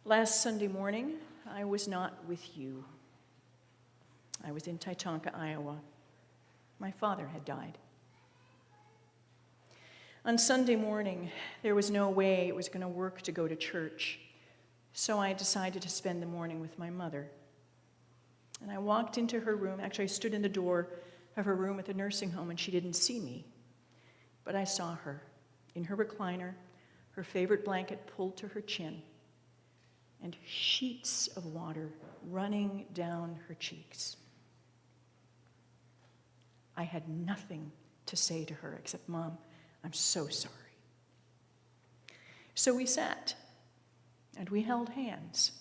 Last Sunday morning, I was not with you. I was in Titonka, Iowa. My father had died. On Sunday morning, there was no way it was going to work to go to church, so I decided to spend the morning with my mother. And I walked into her room. Actually, I stood in the door of her room at the nursing home, and she didn't see me. But I saw her in her recliner, her favorite blanket pulled to her chin, and sheets of water running down her cheeks. I had nothing to say to her except, "Mom, I'm so sorry." So we sat, and we held hands,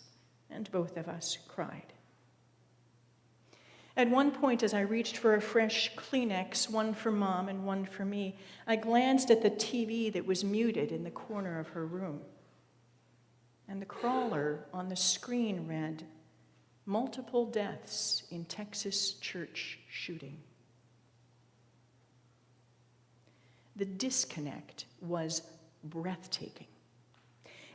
and both of us cried. At one point, as I reached for a fresh Kleenex, one for Mom and one for me, I glanced at the TV that was muted in the corner of her room. And the crawler on the screen read, "Multiple deaths in Texas church shooting." The disconnect was breathtaking.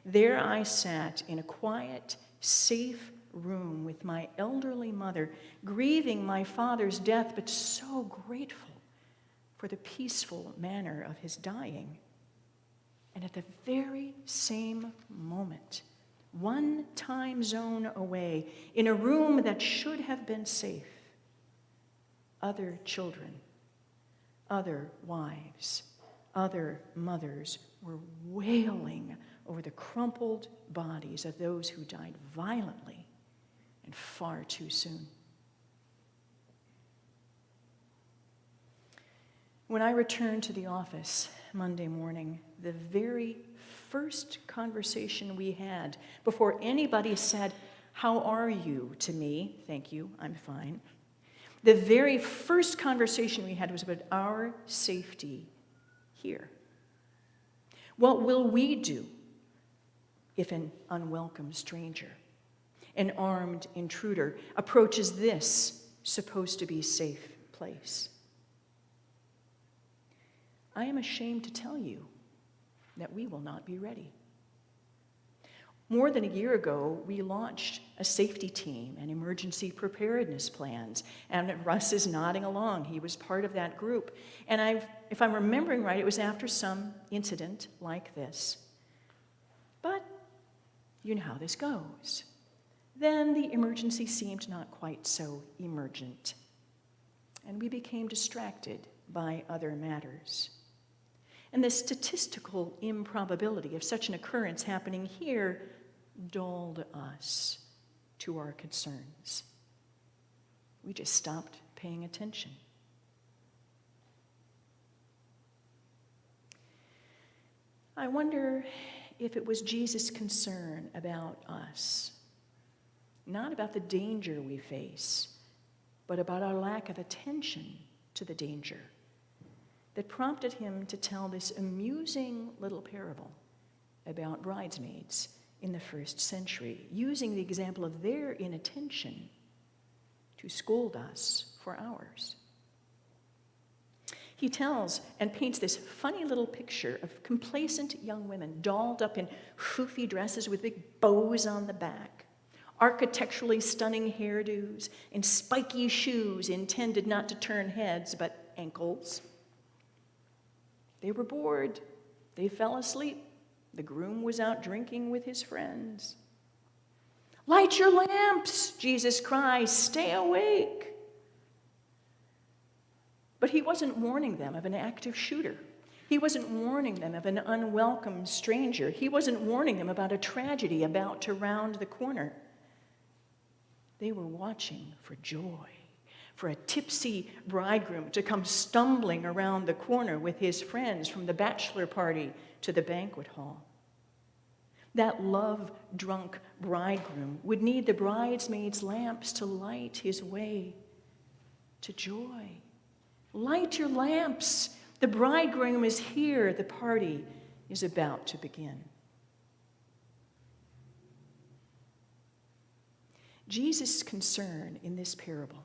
There I sat in a quiet, safe room with my elderly mother, grieving my father's death, but so grateful for the peaceful manner of his dying. And at the very same moment, one time zone away, in a room that should have been safe, other children, other wives, other mothers were wailing over the crumpled bodies of those who died violently and far too soon. When I returned to the office Monday morning, the very first conversation we had, before anybody said, "How are you?" to me, "Thank you, I'm fine," the very first conversation we had was about our safety here. What will we do if an unwelcome stranger, an armed intruder, approaches this supposed to be safe place? I am ashamed to tell you that we will not be ready. More than a year ago, we launched a safety team and emergency preparedness plans, and Russ is nodding along. He was part of that group. And if I'm remembering right, it was after some incident like this. But you know how this goes. Then the emergency seemed not quite so emergent, and we became distracted by other matters. And the statistical improbability of such an occurrence happening here dulled us to our concerns. We just stopped paying attention. I wonder if it was Jesus' concern about us, not about the danger we face, but about our lack of attention to the danger, that prompted him to tell this amusing little parable about bridesmaids in the first century, using the example of their inattention to scold us for ours. He tells and paints this funny little picture of complacent young women dolled up in foofy dresses with big bows on the back, architecturally stunning hairdos, and spiky shoes intended not to turn heads but ankles. They were bored. They fell asleep. The groom was out drinking with his friends. "Light your lamps," Jesus cries, "stay awake." But he wasn't warning them of an active shooter. He wasn't warning them of an unwelcome stranger. He wasn't warning them about a tragedy about to round the corner. They were watching for joy, for a tipsy bridegroom to come stumbling around the corner with his friends from the bachelor party to the banquet hall. That love-drunk bridegroom would need the bridesmaids' lamps to light his way to joy. Light your lamps. The bridegroom is here. The party is about to begin. Jesus' concern in this parable,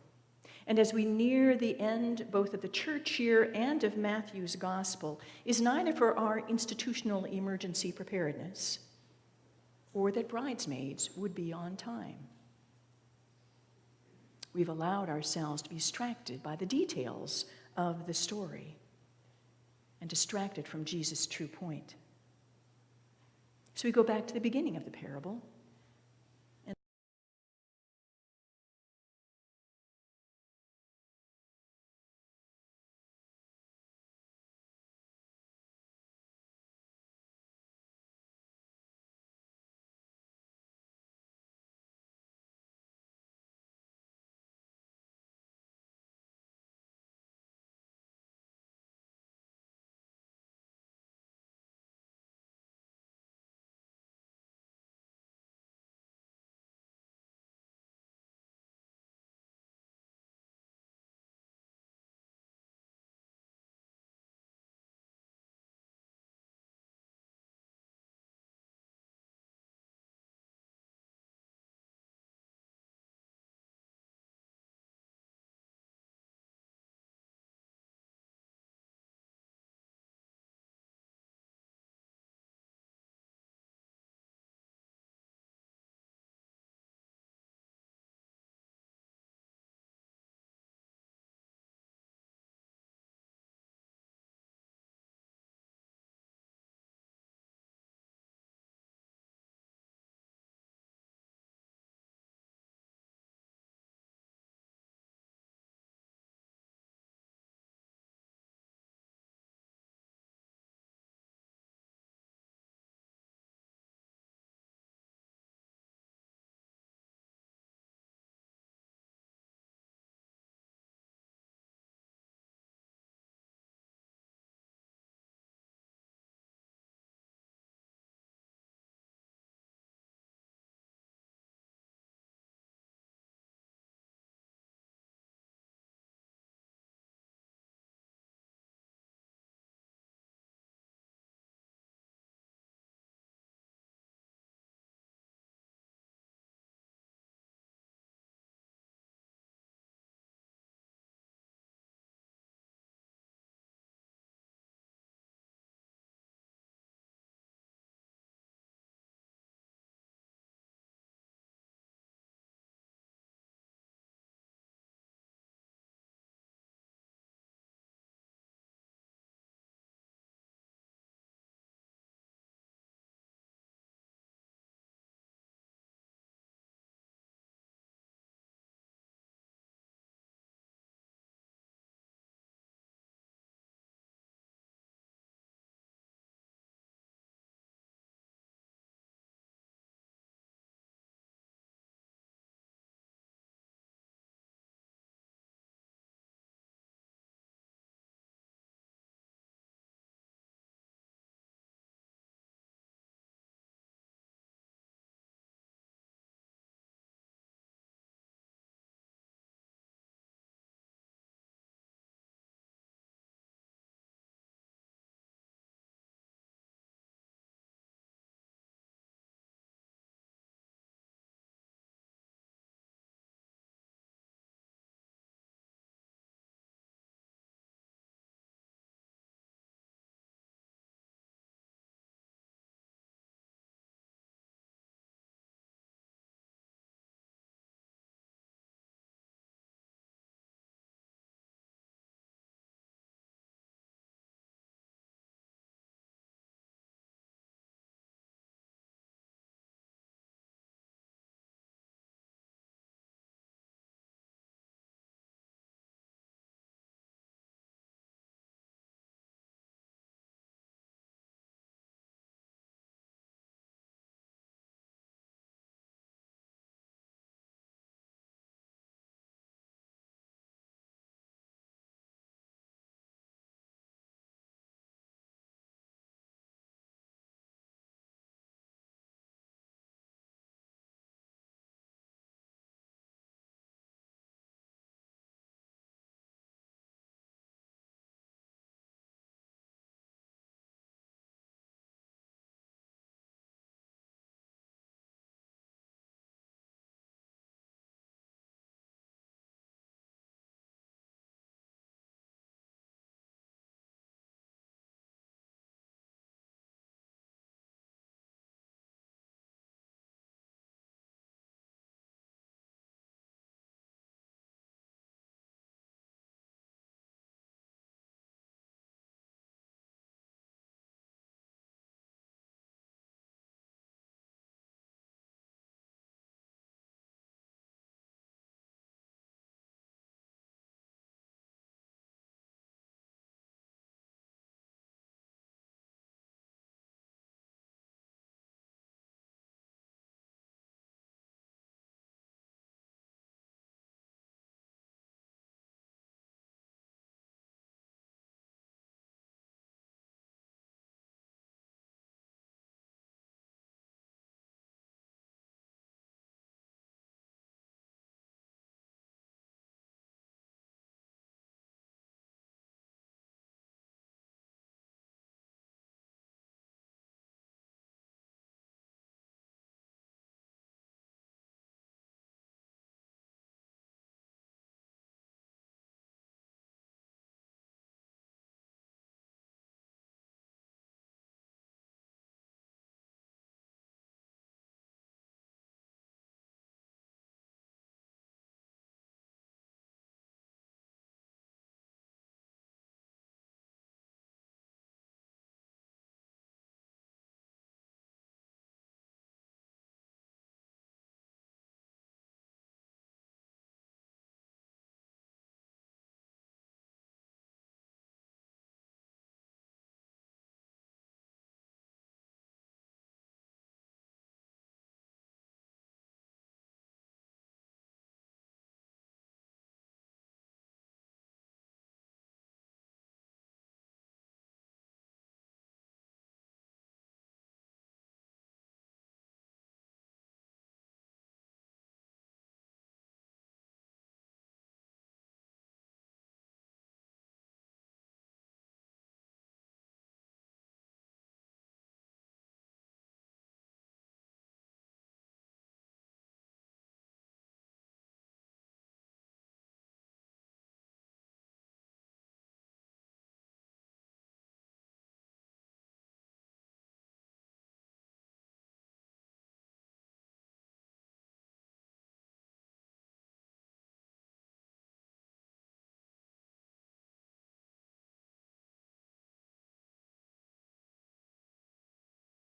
and as we near the end both of the church year and of Matthew's gospel, is neither for our institutional emergency preparedness or that bridesmaids would be on time. We've allowed ourselves to be distracted by the details of the story and distracted from Jesus' true point. So we go back to the beginning of the parable.